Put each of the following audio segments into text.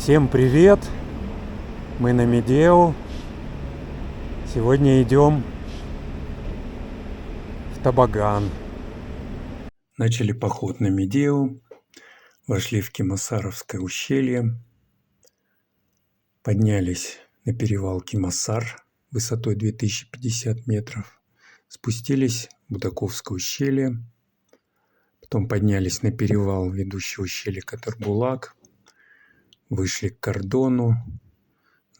Всем привет! Мы на Медео. Сегодня идем в Табаган. Начали поход на Медео. Вошли в Кимасаровское ущелье. Поднялись на перевал Кимасар высотой 2050 метров. Спустились в Будаковское ущелье. Потом поднялись на перевал, ведущий в ущелье Катарбулак. Вышли к Кордону,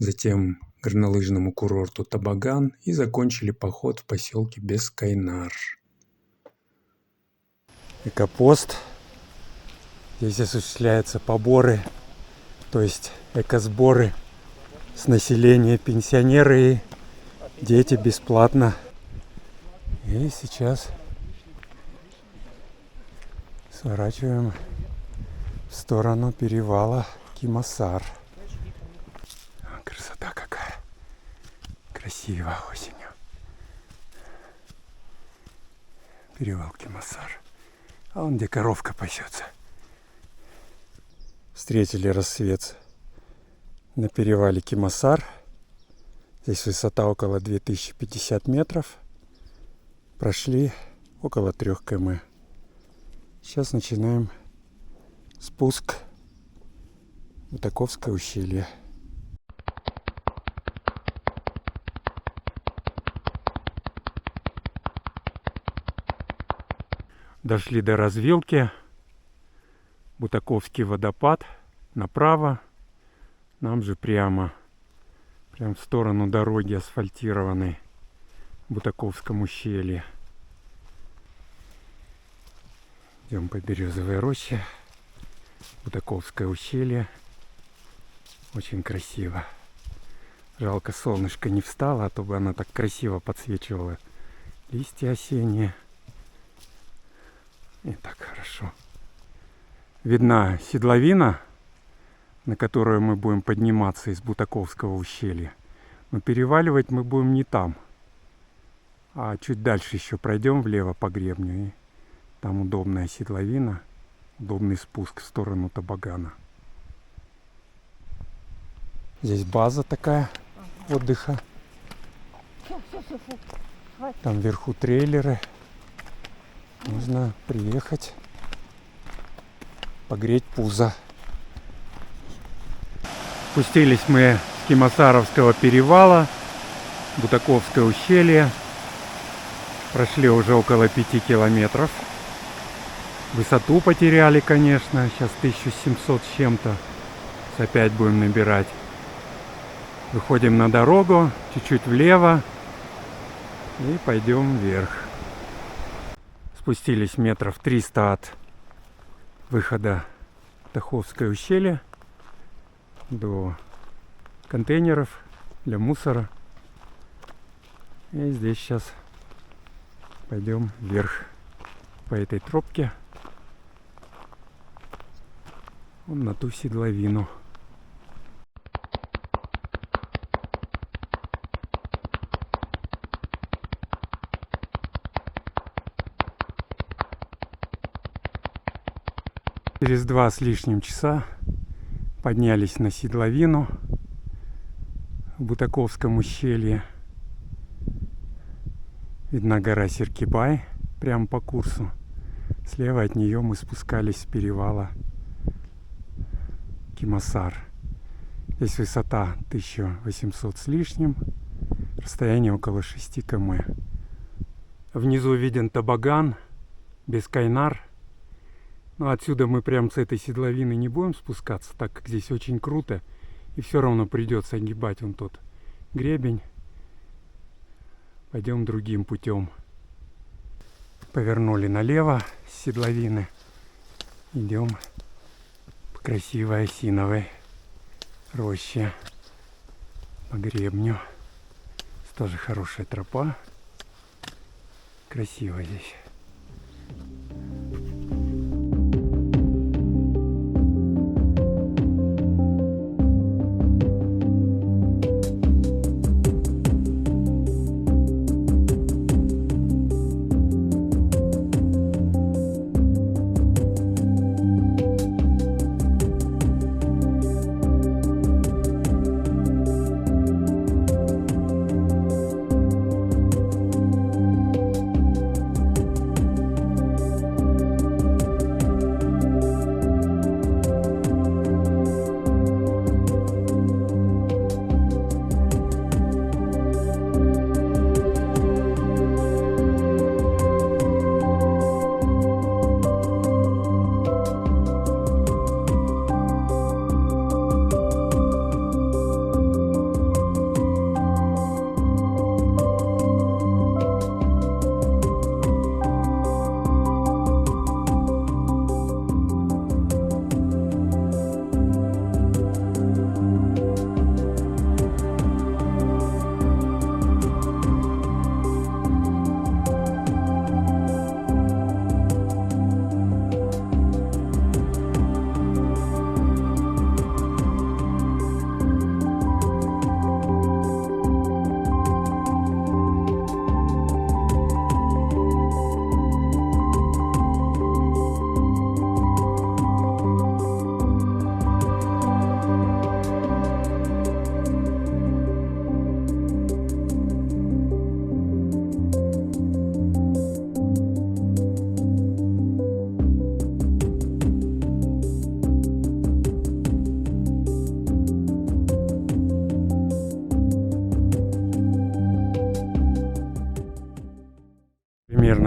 затем к горнолыжному курорту Табаган и закончили поход в поселке Бескайнар. Экопост. Здесь осуществляются поборы, то есть экосборы с населения, пенсионеры и дети бесплатно. И сейчас сворачиваем в сторону перевала Кимасар. Красота какая. Красиво осенью. Перевал Кимасар. А вон где коровка пасется. Встретили рассвет на перевале Кимасар. Здесь высота около 2050 метров. Прошли около 3 км. Сейчас начинаем спуск в Будаковское ущелье. Дошли до развилки. Будаковский водопад. Направо. Нам же прямо. Прям в сторону дороги асфальтированной в Будаковском ущелье. Идем по Березовой роще. Будаковское ущелье. Очень красиво. Жалко, солнышко не встало, а то бы она так красиво подсвечивала листья осенние. И так хорошо. Видна седловина, на которую мы будем подниматься из Будаковского ущелья. Но переваливать мы будем не там, а чуть дальше еще пройдем влево по гребню. И там удобная седловина, удобный спуск в сторону Табагана. Здесь база такая отдыха. Там вверху трейлеры. Можно приехать, погреть пузо. Спустились мы с Кимасаровского перевала, Будаковское ущелье. Прошли уже около 5 километров. Высоту потеряли, конечно. Сейчас 1700 с чем-то. Опять будем набирать. Выходим на дорогу, чуть-чуть влево и пойдем вверх. Спустились метров 300 от выхода в Таховское ущелье до контейнеров для мусора. И здесь сейчас пойдем вверх по этой тропке вон на ту седловину. Через 2 с лишним часа поднялись на седловину в Будаковском ущелье. Видна гора Серкибай прямо по курсу. Слева от нее мы спускались с перевала Кимасар. Здесь высота 1800 с лишним, расстояние около 6 км. Внизу виден Табаган, Бескайнар. Но отсюда мы прям с этой седловины не будем спускаться, так как здесь очень круто. И все равно придется огибать вон тот гребень. Пойдем другим путем. Повернули налево с седловины. Идем по красивой осиновой роще. По гребню. Тоже хорошая тропа. Красиво здесь.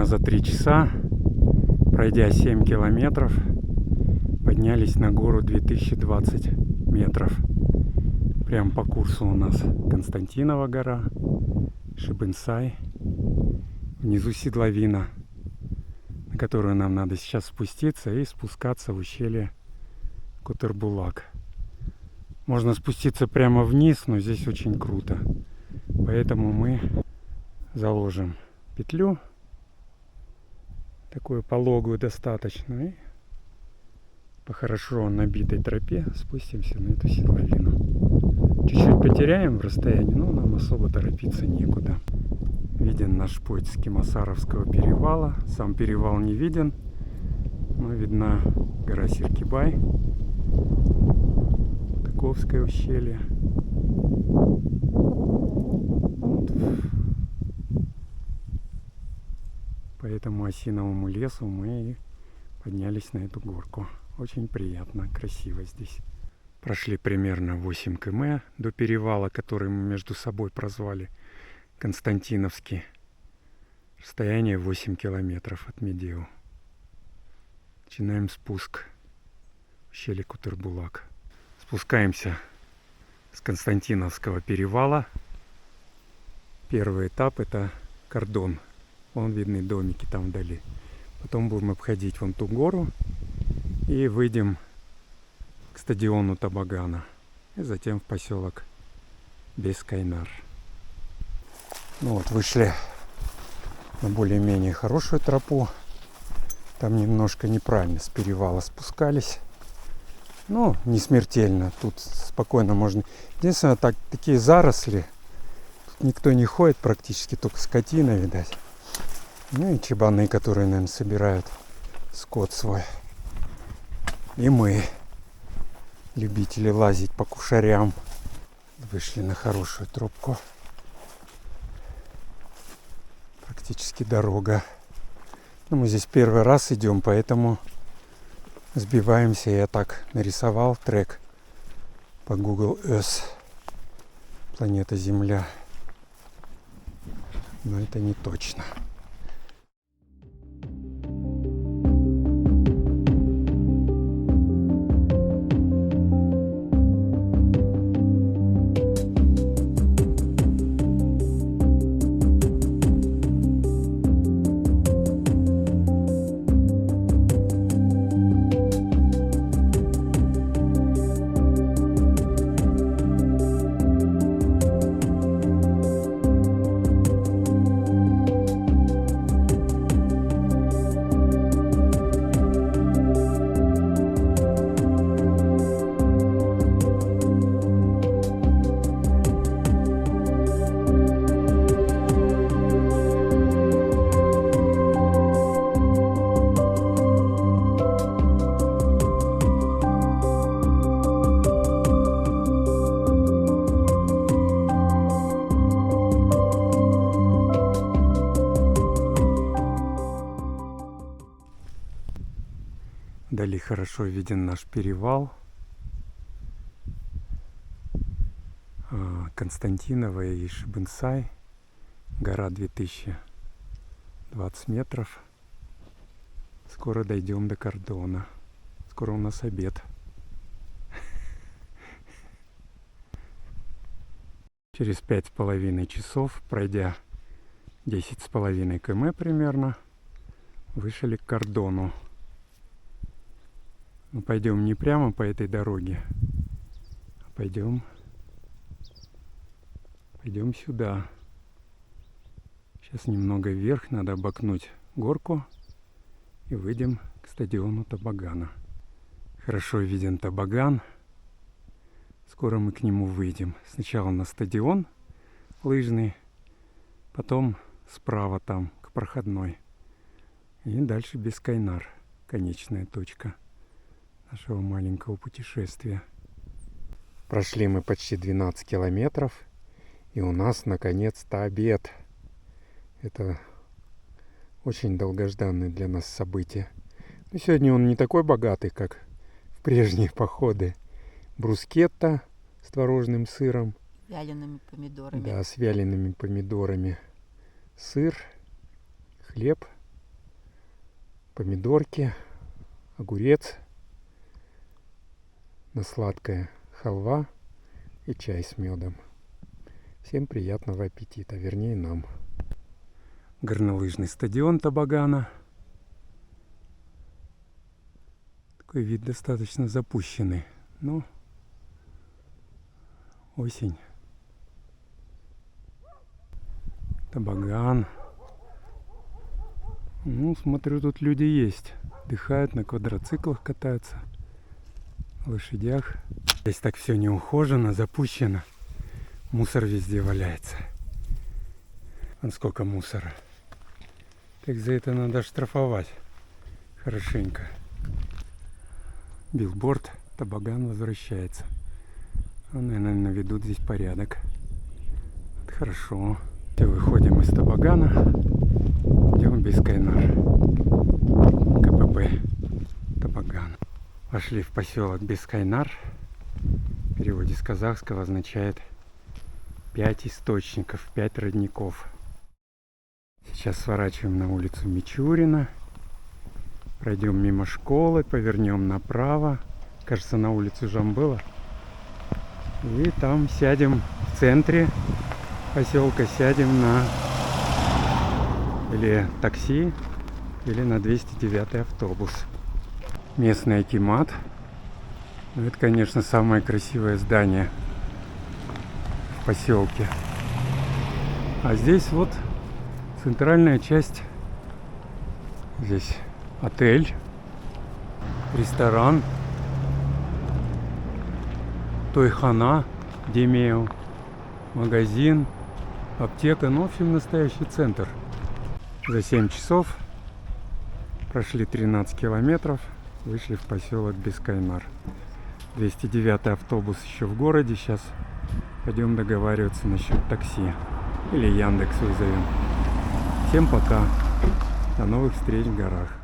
примерно за 3 часа, пройдя 7 километров, поднялись на гору 2020 метров. Прям по курсу у нас Константинова гора, Шибенсай. Внизу седловина, на которую нам надо сейчас спуститься и спускаться в ущелье Котырбулак. Можно спуститься прямо вниз, но здесь очень круто. Поэтому мы заложим петлю, такую пологую достаточно, и по хорошо набитой тропе спустимся на эту седловину. Чуть-чуть потеряем в расстоянии, но нам особо торопиться некуда. Виден наш путь с Кимасаровского перевала. Сам перевал не виден, но видна гора Сиркибай, Таковское ущелье. Вот. По этому осиновому лесу мы и поднялись на эту горку. Очень приятно, красиво здесь. Прошли примерно 8 км до перевала, который мы между собой прозвали Константиновский. Расстояние 8 километров от Медеу. Начинаем спуск в ущелье Котырбулак. Спускаемся с Константиновского перевала. Первый этап — это кордон. Вон видны домики там вдали. Потом будем обходить вон ту гору и выйдем к стадиону Табагана. И затем в поселок Бескайнар. Ну вот, вышли на более-менее хорошую тропу. Там немножко неправильно с перевала спускались. Ну, не смертельно. Тут спокойно можно. Единственное, такие заросли. Тут никто не ходит практически, только скотина, видать. Ну и чабаны, которые, наверное, собирают скот свой. И мы, любители лазить по кушарям, вышли на хорошую тропку. Практически дорога. Но мы здесь первый раз идем, поэтому сбиваемся. Я так нарисовал трек по Google Earth. Планета Земля. Но это не точно. Вдали хорошо виден наш перевал. Константинова и Шибенсай. Гора 2020 метров. Скоро дойдем до кордона. Скоро у нас обед. Через 5,5 часов, пройдя 10,5 км примерно, вышли к кордону. Но пойдем не прямо по этой дороге, а пойдем сюда. Сейчас немного вверх, надо обогнуть горку и выйдем к стадиону Табагана. Хорошо виден Табаган. Скоро мы к нему выйдем. Сначала на стадион лыжный, потом справа там к проходной. И дальше Бескайнар, конечная точка нашего маленького путешествия. Прошли мы почти 12 километров, и у нас наконец-то обед. Это очень долгожданное для нас событие. Но сегодня он не такой богатый, как в прежние походы. Брускетта с творожным сыром. Вялеными помидорами. Да, с вялеными помидорами. Сыр, хлеб помидорки, огурец, на сладкое халва и чай с медом. Всем приятного аппетита, вернее нам. Горнолыжный стадион Табагана. Такой вид достаточно запущенный, но осень. Табаган. Ну, смотрю, тут люди есть. Отдыхают, на квадроциклах катаются, на лошадях. Здесь так все неухоженно, запущено. Мусор везде валяется. Вон сколько мусора. Так за это надо штрафовать хорошенько. Билборд, Табаган возвращается. Наверное, наведут здесь порядок. Это хорошо. Все, выходим из Табагана. Идем в Бескайнар. КПП Табаган. Вошли в поселок Бескайнар. В переводе с казахского означает 5 источников, 5 родников. Сейчас сворачиваем на улицу Мичурина. Пройдем мимо школы, повернем направо. Кажется, на улицу Жамбыла. И там сядем в центре поселка, сядем на или такси, или на 209 автобус. Местный акимат. Ну, это, конечно, самое красивое здание в поселке. А здесь вот центральная часть. Здесь отель, ресторан, тойхана, демео, магазин, аптека. Ну, в общем, настоящий центр. За 7 часов прошли 13 километров, вышли в поселок Бескайнар. 209 автобус еще в городе. Сейчас пойдем договариваться насчет такси. Или Яндекс вызовем. Всем пока. До новых встреч в горах.